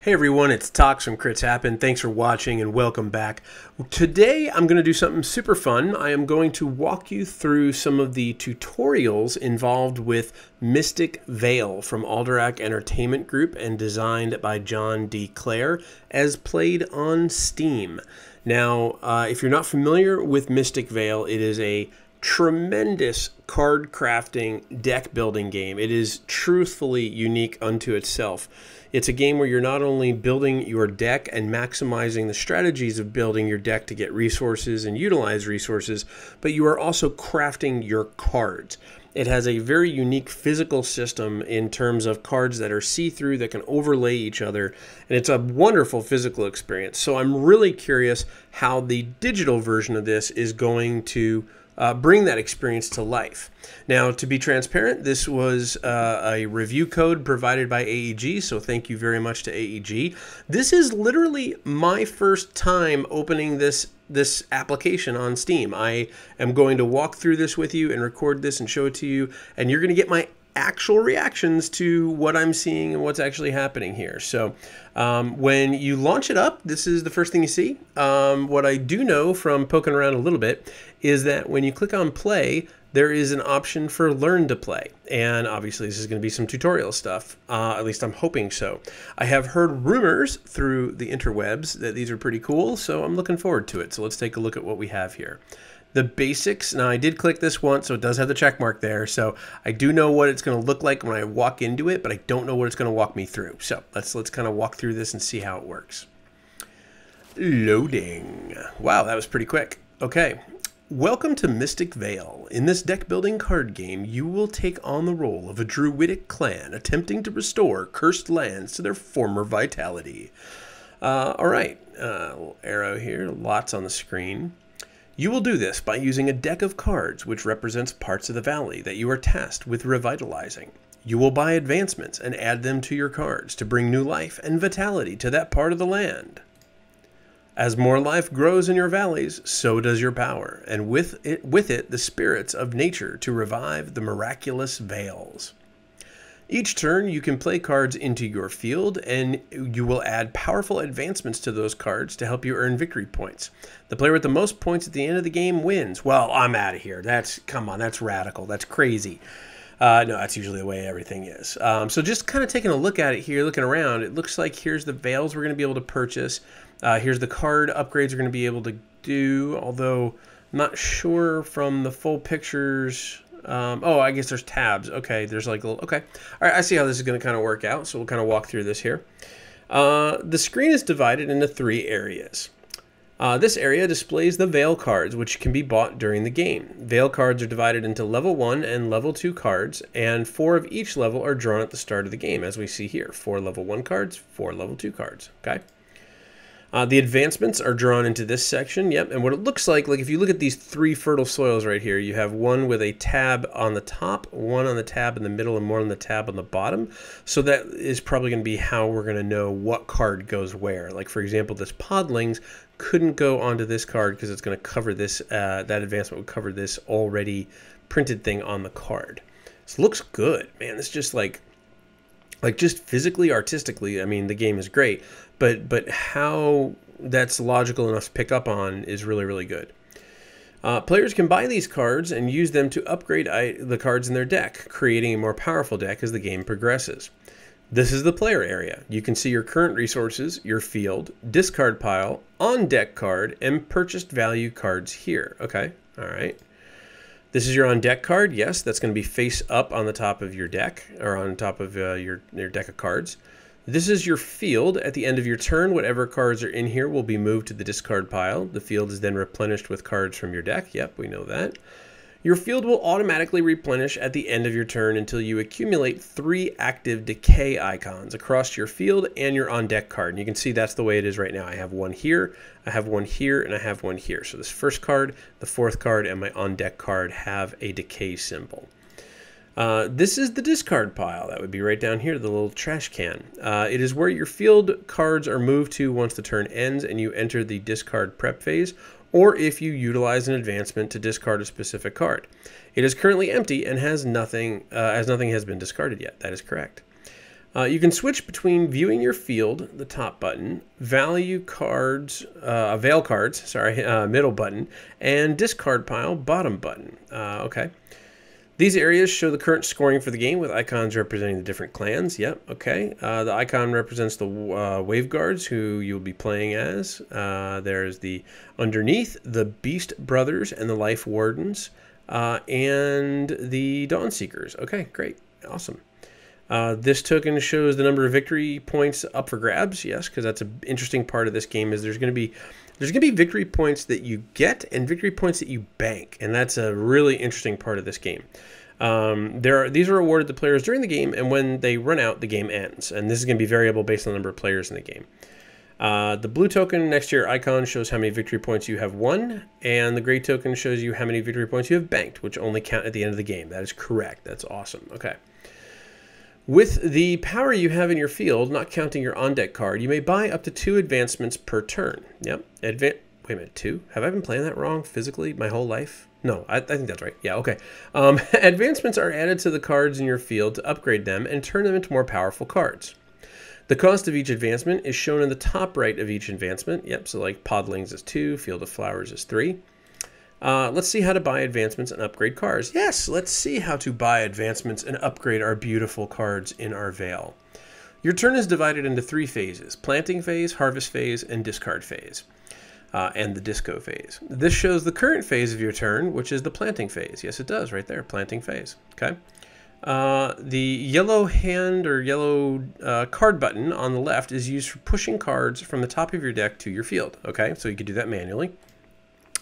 Hey everyone, it's Tox from Crits Happen. Thanks for watching and welcome back. Today I'm going to do something super fun. I am going to walk you through some of the tutorials involved with Mystic Vale from Alderac Entertainment Group and designed by John D. Clare as played on Steam. Now, if you're not familiar with Mystic Vale, it is a tremendous card crafting deck building game. It is truthfully unique unto itself. It's a game where you're not only building your deck and maximizing the strategies of building your deck to get resources and utilize resources, but you are also crafting your cards. It has a very unique physical system in terms of cards that are see-through, that can overlay each other, and it's a wonderful physical experience. So I'm really curious how the digital version of this is going to bring that experience to life. Now, to be transparent, this was a review code provided by AEG, so thank you very much to AEG. This is literally my first time opening this application on Steam. I am going to walk through this with you and record this and show it to you, and you're going to get my actual reactions to what I'm seeing and what's actually happening here. So when you launch it up, this is the first thing you see. What I do know from poking around a little bit is that when you click on play, there is an option for learn to play. And obviously this is going to be some tutorial stuff. At least I'm hoping so. I have heard rumors through the interwebs that these are pretty cool, so I'm looking forward to it. So let's take a look at what we have here. The basics. Now, I did click this once, so it does have the check mark there. So I do know what it's going to look like when I walk into it, but I don't know what it's going to walk me through. So let's kind of walk through this and see how it works. Loading. Wow, that was pretty quick. Okay. Welcome to Mystic Vale. In this deck-building card game, you will take on the role of a druidic clan attempting to restore cursed lands to their former vitality. All right. Little arrow here. Lots on the screen. You will do this by using a deck of cards which represents parts of the valley that you are tasked with revitalizing. You will buy advancements and add them to your cards to bring new life and vitality to that part of the land. As more life grows in your valleys, so does your power, and with it the spirits of nature to revive the miraculous vales. Each turn, you can play cards into your field, and you will add powerful advancements to those cards to help you earn victory points. The player with the most points at the end of the game wins. Well, I'm out of here. Come on, that's radical. That's crazy. No, that's usually the way everything is. So just kind of taking a look at it here, looking around, it looks like here's the Vales we're going to be able to purchase. Here's the card upgrades we're going to be able to do, although I'm not sure from the full pictures. Oh, I guess there's tabs. Okay, there's like a little, okay. All right, I see how this is going to kind of work out, so we'll kind of walk through this here. The screen is divided into 3 areas. This area displays the Vale cards, which can be bought during the game. Vale cards are divided into level 1 and level 2 cards, and 4 of each level are drawn at the start of the game, as we see here. 4 level 1 cards, 4 level 2 cards, okay? The advancements are drawn into this section, yep, and what it looks like if you look at these 3 fertile soils right here, you have one with a tab on the top, one on the tab in the middle, and one on the tab on the bottom. So that is probably going to be how we're going to know what card goes where. Like, for example, this Podlings couldn't go onto this card because it's going to cover this, that advancement would cover this already printed thing on the card. So it looks good, man. It's just like just physically, artistically, I mean, the game is great, but how that's logical enough to pick up on is really, really good. Players can buy these cards and use them to upgrade the cards in their deck, creating a more powerful deck as the game progresses. This is the player area. You can see your current resources, your field, discard pile, on-deck card, and purchased value cards here. Okay, all right. This is your on-deck card. Yes, that's going to be face up on the top of your deck, or on top of your deck of cards. This is your field. At the end of your turn, whatever cards are in here will be moved to the discard pile. The field is then replenished with cards from your deck. Yep, we know that. Your field will automatically replenish at the end of your turn until you accumulate 3 active decay icons across your field and your on-deck card. And you can see that's the way it is right now. I have one here, I have one here, and I have one here. So this first card, the 4th card, and my on-deck card have a decay symbol. This is the discard pile. That would be right down here, the little trash can. It is where your field cards are moved to once the turn ends and you enter the discard prep phase, or if you utilize an advancement to discard a specific card. It is currently empty and has nothing, as nothing has been discarded yet. That is correct. You can switch between viewing your field, the top button, value cards, Vale cards, sorry, middle button, and discard pile, bottom button. Okay. These areas show the current scoring for the game with icons representing the different clans. Yep, okay. The icon represents the wave guards who you'll be playing as. There's the underneath, the Beast Brothers and the Life Wardens, and the Dawn Seekers. Okay, great, awesome. This token shows the number of victory points up for grabs. Yes, because that's an interesting part of this game. Is there's going to be victory points that you get and victory points that you bank, and that's a really interesting part of this game. These are awarded to players during the game, and when they run out, the game ends. And this is going to be variable based on the number of players in the game. The blue token next to your icon shows how many victory points you have won, and the gray token shows you how many victory points you have banked, which only count at the end of the game. That is correct. That's awesome. Okay. With the power you have in your field, not counting your on-deck card, you may buy up to 2 advancements per turn. Yep. Wait a minute, 2? Have I been playing that wrong physically my whole life? No, I think that's right. Yeah, okay. Advancements are added to the cards in your field to upgrade them and turn them into more powerful cards. The cost of each advancement is shown in the top right of each advancement. Yep, so like Podlings is 2, Field of Flowers is 3. Let's see how to buy advancements and upgrade cards. Yes, let's see how to buy advancements and upgrade our beautiful cards in our Vale. Your turn is divided into 3 phases: planting phase, harvest phase, and discard phase, and the disco phase. This shows the current phase of your turn, which is the planting phase. Yes, it does, right there, planting phase. Okay. The yellow hand or yellow card button on the left is used for pushing cards from the top of your deck to your field. Okay, so you can do that manually.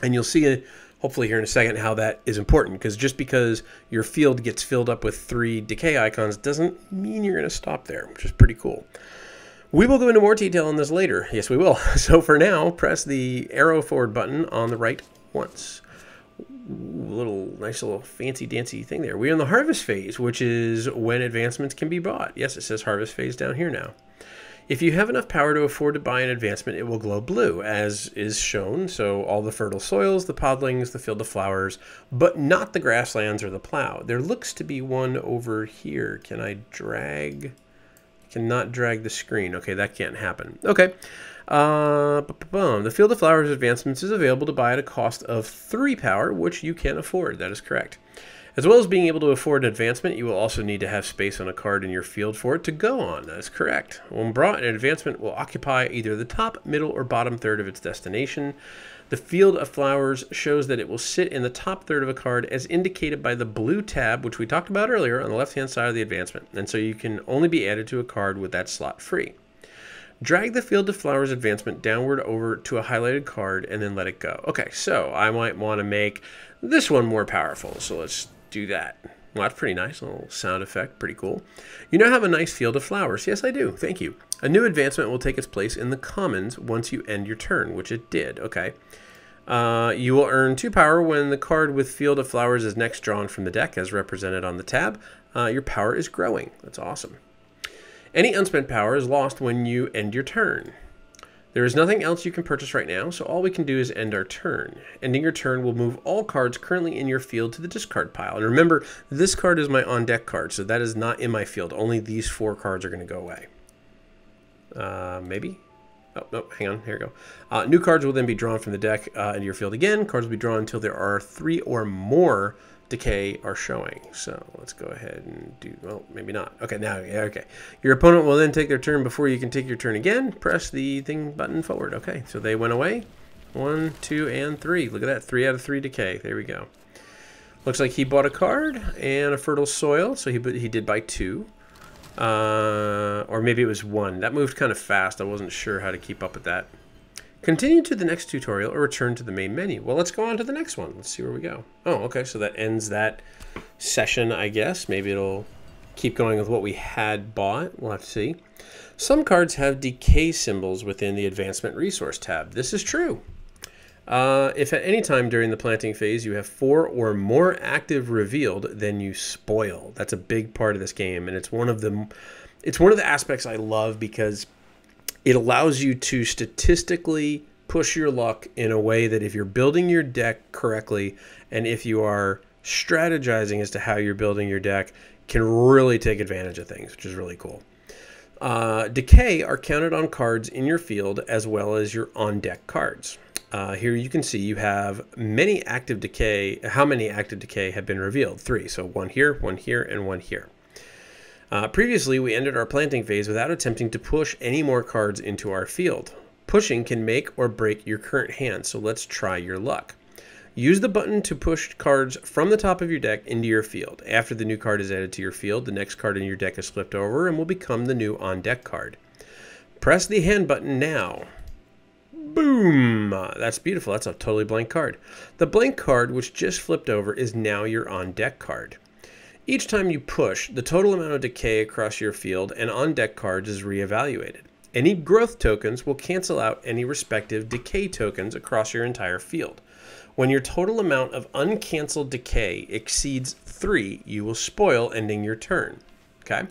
And you'll see, hopefully here in a second, how that is important, because just because your field gets filled up with 3 decay icons doesn't mean you're going to stop there, which is pretty cool. We will go into more detail on this later. Yes, we will. So for now, press the arrow forward button on the right once. Nice little fancy dancy thing there. We're in the harvest phase, which is when advancements can be bought. Yes, it says harvest phase down here now. If you have enough power to afford to buy an advancement, it will glow blue, as is shown. So all the fertile soils, the podlings, the field of flowers, but not the grasslands or the plow. There looks to be one over here. Can I drag? Cannot drag the screen. Okay, that can't happen. Okay. The Field of Flowers advancements is available to buy at a cost of 3 power, which you can afford. That is correct. As well as being able to afford an advancement, you will also need to have space on a card in your field for it to go on. That is correct. When brought, an advancement will occupy either the top, middle, or bottom third of its destination. The Field of Flowers shows that it will sit in the top third of a card as indicated by the blue tab, which we talked about earlier, on the left-hand side of the advancement. And so you can only be added to a card with that slot free. Drag the Field of Flowers advancement downward over to a highlighted card and then let it go. Okay, so I might want to make this one more powerful. So let's do that. Well, that's pretty nice. A little sound effect. Pretty cool. You now have a nice Field of Flowers. Yes, I do. Thank you. A new advancement will take its place in the commons once you end your turn, which it did. Okay. You will earn 2 power when the card with Field of Flowers is next drawn from the deck as represented on the tab. Your power is growing. That's awesome. Any unspent power is lost when you end your turn. There is nothing else you can purchase right now, so all we can do is end our turn. Ending your turn will move all cards currently in your field to the discard pile. And remember, this card is my on-deck card, so that is not in my field. Only these 4 cards are going to go away. Maybe? Oh, no, hang on. Here we go. New cards will then be drawn from the deck into your field again. Cards will be drawn until there are 3 or more decay are showing. So let's go ahead and do, well, maybe not. Okay, now, yeah, okay. Your opponent will then take their turn before you can take your turn again. Press the thing button forward. Okay, so they went away. 1, 2, and 3. Look at that. 3 out of 3 decay. There we go. Looks like he bought a card and a fertile soil. So he did buy 2. Or maybe it was 1. That moved kind of fast. I wasn't sure how to keep up with that. Continue to the next tutorial or return to the main menu. Well, let's go on to the next one. Let's see where we go. Oh, okay, so that ends that session, I guess. Maybe it'll keep going with what we had bought. We'll have to see. Some cards have decay symbols within the Advancement Resource tab. This is true. If at any time during the planting phase you have 4 or more active revealed, then you spoil. That's a big part of this game, and it's one of the aspects I love because it allows you to statistically push your luck in a way that if you're building your deck correctly and if you are strategizing as to how you're building your deck, can really take advantage of things, which is really cool. Decay are counted on cards in your field as well as your on-deck cards. Here you can see you have many active decay. How many active decay have been revealed? 3. So 1 here, 1 here, and 1 here. Previously, we ended our planting phase without attempting to push any more cards into our field. Pushing can make or break your current hand, so let's try your luck. Use the button to push cards from the top of your deck into your field. After the new card is added to your field, the next card in your deck is flipped over and will become the new on-deck card. Press the hand button now. Boom! That's beautiful. That's a totally blank card. The blank card, which just flipped over, is now your on-deck card. Each time you push, the total amount of decay across your field and on-deck cards is reevaluated. Any growth tokens will cancel out any respective decay tokens across your entire field. When your total amount of uncanceled decay exceeds 3, you will spoil, ending your turn. Okay?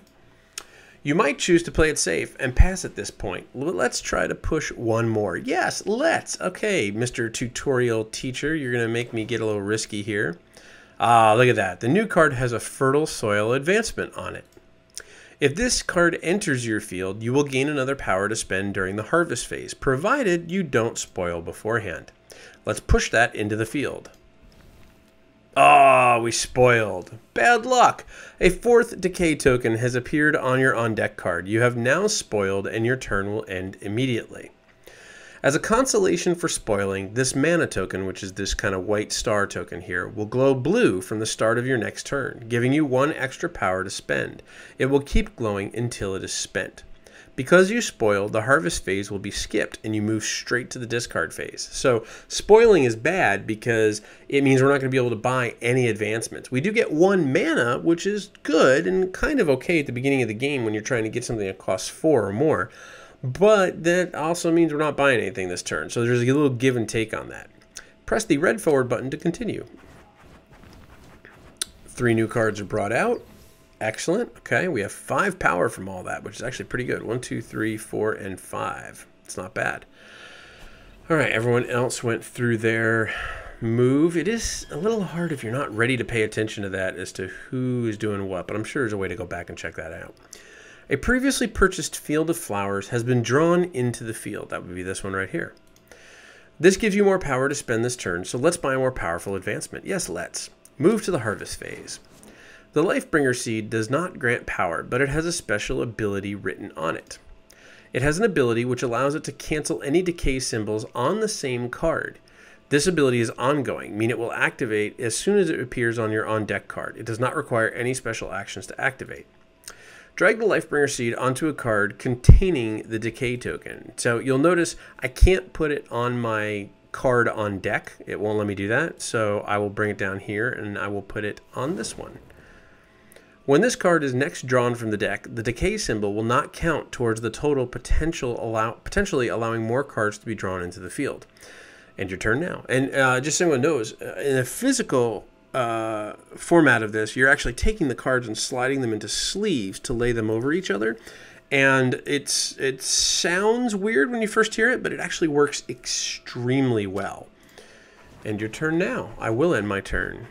You might choose to play it safe and pass at this point. Let's try to push one more. Yes, let's. Okay, Mr. Tutorial Teacher, you're going to make me get a little risky here. Look at that. The new card has a fertile soil advancement on it. If this card enters your field, you will gain another power to spend during the harvest phase, provided you don't spoil beforehand. Let's push that into the field. We spoiled. Bad luck. A 4th decay token has appeared on your on-deck card. You have now spoiled and your turn will end immediately. As a consolation for spoiling, this mana token, which is this kind of white star token here, will glow blue from the start of your next turn, giving you 1 extra power to spend. It will keep glowing until it is spent. Because you spoiled, the harvest phase will be skipped and you move straight to the discard phase. So spoiling is bad because it means we're not going to be able to buy any advancements. We do get 1 mana, which is good and kind of okay at the beginning of the game when you're trying to get something that costs 4 or more. But that also means we're not buying anything this turn. So there's a little give and take on that. Press the red forward button to continue. 3 new cards are brought out. Excellent. Okay, we have 5 power from all that, which is actually pretty good. 1, 2, 3, 4, and 5. It's not bad. All right, everyone else went through their move. It is a little hard if you're not ready to pay attention to that as to who is doing what, but I'm sure there's a way to go back and check that out. A previously purchased field of flowers has been drawn into the field. That would be this one right here. This gives you more power to spend this turn, so let's buy a more powerful advancement. Yes, let's. Move to the harvest phase. The Lifebringer seed does not grant power, but it has a special ability written on it. It has an ability which allows it to cancel any decay symbols on the same card. This ability is ongoing, meaning it will activate as soon as it appears on your on-deck card. It does not require any special actions to activate. Drag the Lifebringer seed onto a card containing the decay token. So you'll notice I can't put it on my card on deck. It won't let me do that. So I will bring it down here and I will put it on this one. When this card is next drawn from the deck, the decay symbol will not count towards the total potentially allowing more cards to be drawn into the field. End your turn now. And just so everyone knows, in a physical format of this, you're actually taking the cards and sliding them into sleeves to lay them over each other. And it sounds weird when you first hear it, but it actually works extremely well. End your turn now. I will end my turn.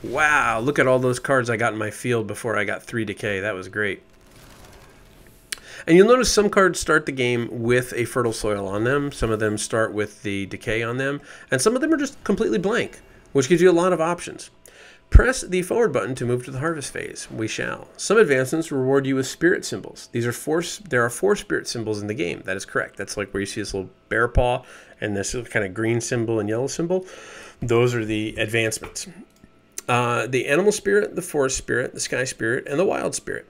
Wow, look at all those cards I got in my field before I got 3 decay. That was great. And you'll notice some cards start the game with a fertile soil on them. Some of them start with the decay on them. And some of them are just completely blank, which gives you a lot of options. Press the forward button to move to the harvest phase. We shall. Some advancements reward you with spirit symbols. There are 4 spirit symbols in the game. That is correct. That's like where you see this little bear paw and this kind of green symbol and yellow symbol. Those are the advancements. The animal spirit, the forest spirit, the sky spirit, and the wild spirit.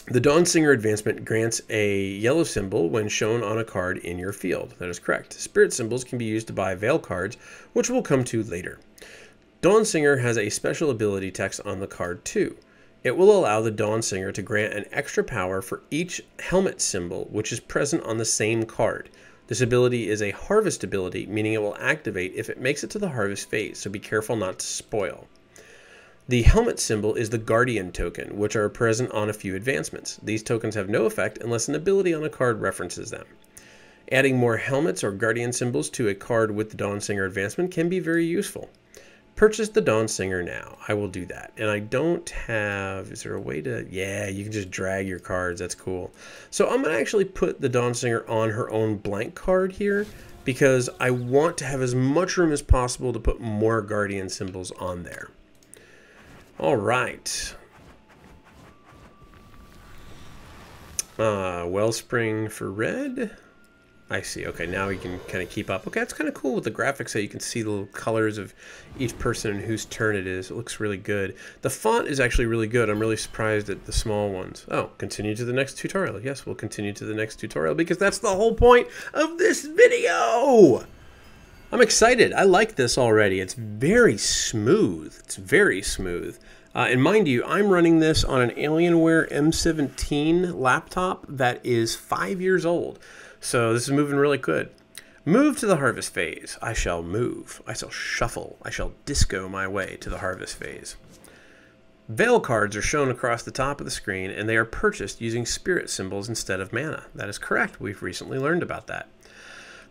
The Dawn Singer advancement grants a yellow symbol when shown on a card in your field. That is correct. Spirit symbols can be used to buy Vale cards, which we'll come to later. Dawn Singer has a special ability text on the card too. It will allow the Dawn Singer to grant an extra power for each helmet symbol which is present on the same card. This ability is a harvest ability, meaning it will activate if it makes it to the harvest phase, so be careful not to spoil. The helmet symbol is the Guardian token, which are present on a few advancements. These tokens have no effect unless an ability on a card references them. Adding more helmets or Guardian symbols to a card with the Dawn Singer advancement can be very useful. Purchase the Dawn Singer now. I will do that. And I don't have... Is there a way to... Yeah, you can just drag your cards. That's cool. So I'm going to actually put the Dawn Singer on her own blank card here because I want to have as much room as possible to put more Guardian symbols on there. All right. Wellspring for red. I see. Okay, now we can kind of keep up. Okay, that's kind of cool with the graphics so you can see the little colors of each person and whose turn it is. It looks really good. The font is actually really good. I'm really surprised at the small ones. Oh, continue to the next tutorial. Yes, we'll continue to the next tutorial because that's the whole point of this video. I'm excited. I like this already. It's very smooth. It's very smooth. And mind you, I'm running this on an Alienware M17 laptop that is 5 years old. So this is moving really good. Move to the harvest phase. I shall move. I shall shuffle. I shall disco my way to the harvest phase. Vale cards are shown across the top of the screen, and they are purchased using spirit symbols instead of mana. That is correct. We've recently learned about that.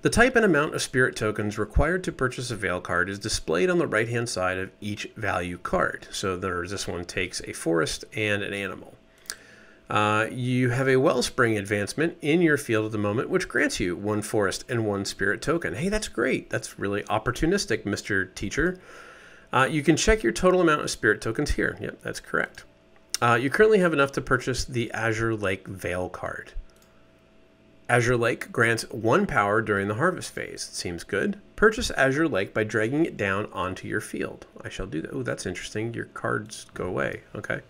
The type and amount of spirit tokens required to purchase a Vale card is displayed on the right-hand side of each value card. So this one takes a forest and an animal. You have a Wellspring advancement in your field at the moment, which grants you 1 forest and 1 spirit token. Hey, that's great. That's really opportunistic, Mr. Teacher. You can check your total amount of spirit tokens here. Yep, that's correct. You currently have enough to purchase the Azure Lake Vale card. Azure Lake grants 1 power during the harvest phase. Seems good. Purchase Azure Lake by dragging it down onto your field. I shall do that. Oh, that's interesting. Your cards go away. Okay.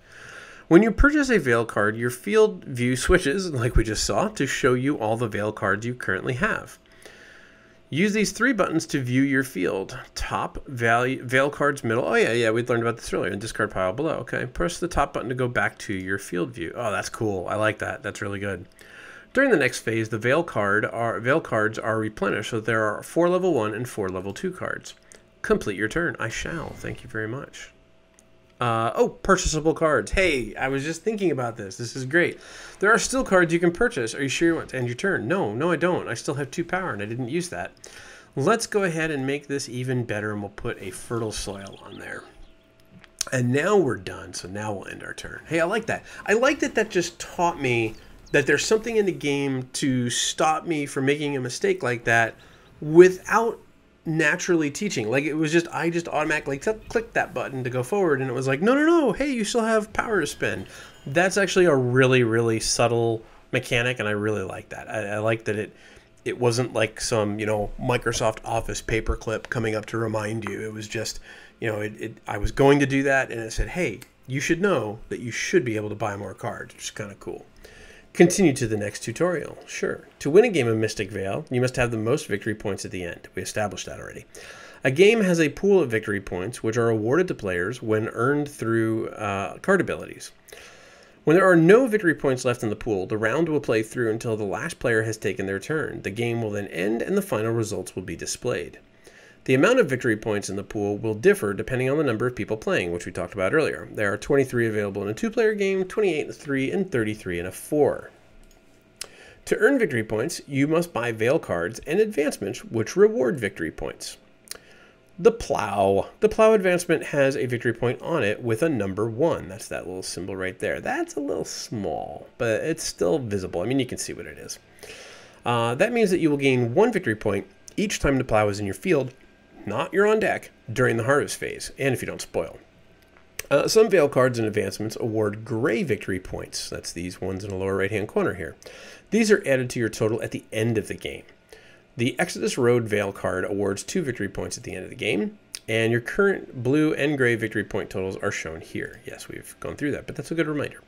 When you purchase a Vale card, your field view switches, like we just saw, to show you all the Vale cards you currently have. Use these 3 buttons to view your field. Top, Vale cards, middle. Oh, yeah, we learned about this earlier. And discard pile below. Okay, press the top button to go back to your field view. Oh, that's cool. I like that. That's really good. During the next phase, the Vale cards are replenished, so there are 4 level 1 and 4 level 2 cards. Complete your turn. I shall. Thank you very much. Purchasable cards. Hey, I was just thinking about this. This is great. There are still cards you can purchase. Are you sure you want to end your turn? No, I don't. I still have 2 power and I didn't use that. Let's go ahead and make this even better and we'll put a fertile soil on there. And now we're done. So now we'll end our turn. Hey, I like that. I like that that just taught me that there's something in the game to stop me from making a mistake like that without naturally teaching. Like it was just, I just automatically clicked that button to go forward and it was like, no, hey, you still have power to spend. That's actually a really, really subtle mechanic and I really like that. I like that it wasn't like some, Microsoft Office paperclip coming up to remind you. It was just, I was going to do that and it said, hey, you should know that you should be able to buy more cards, which is kind of cool. Continue to the next tutorial. Sure. To win a game of Mystic Vale, you must have the most victory points at the end. We established that already. A game has a pool of victory points, which are awarded to players when earned through card abilities. When there are no victory points left in the pool, the round will play through until the last player has taken their turn. The game will then end and the final results will be displayed. The amount of victory points in the pool will differ depending on the number of people playing, which we talked about earlier. There are 23 available in a 2-player game, 28 in a 3, and 33 in a 4. To earn victory points, you must buy Vale cards and advancements which reward victory points. The Plow. The Plow advancement has a victory point on it with a number 1. That's that little symbol right there. That's a little small, but it's still visible. I mean, you can see what it is. That means that you will gain 1 victory point each time the Plow is in your field, not you're on deck, during the harvest phase, and if you don't spoil. Some Vale cards and advancements award gray victory points. That's these ones in the lower right-hand corner here. These are added to your total at the end of the game. The Exodus Road Vale card awards 2 victory points at the end of the game, and your current blue and gray victory point totals are shown here. Yes, we've gone through that, but that's a good reminder.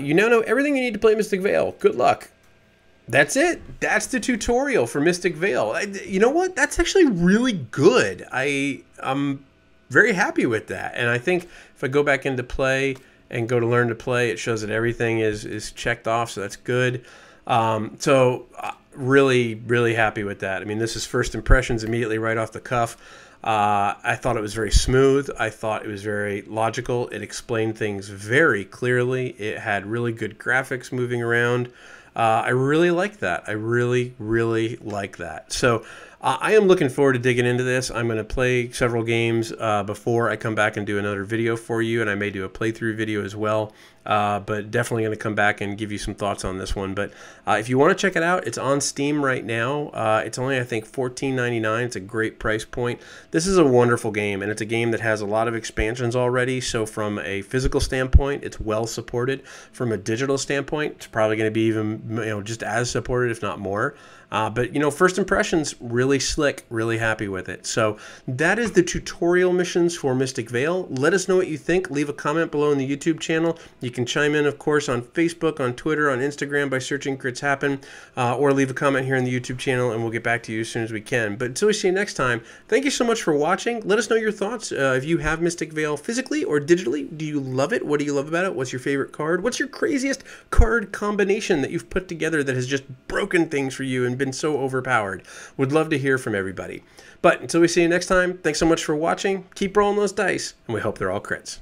You now know everything you need to play Mystic Vale. Good luck. That's it. That's the tutorial for Mystic Vale. You know what? That's actually really good. I'm very happy with that. And I think if I go back into play and go to learn to play, it shows that everything is checked off. So that's good. Really, really happy with that. I mean, this is first impressions immediately right off the cuff. I thought it was very smooth. I thought it was very logical. It explained things very clearly. It had really good graphics moving around. I really like that. I really, really like that. So I am looking forward to digging into this. I'm going to play several games before I come back and do another video for you, and I may do a playthrough video as well. But definitely going to come back and give you some thoughts on this one. But if you want to check it out, it's on Steam right now. It's only, I think, $14.99. It's a great price point. This is a wonderful game, and it's a game that has a lot of expansions already. So from a physical standpoint, it's well supported. From a digital standpoint, it's probably going to be even just as supported, if not more. But first impressions, really slick, really happy with it. So that is the tutorial missions for Mystic Vale. Let us know what you think. Leave a comment below in the YouTube channel. You can chime in, of course, on Facebook, on Twitter, on Instagram by searching Crits Happen, or leave a comment here in the YouTube channel, and we'll get back to you as soon as we can. But until we see you next time, thank you so much for watching. Let us know your thoughts. If you have Mystic Vale physically or digitally, do you love it? What do you love about it? What's your favorite card? What's your craziest card combination that you've put together that has just broken things for you and been so overpowered? Would love to hear from everybody. But until we see you next time, thanks so much for watching. Keep rolling those dice, and we hope they're all crits.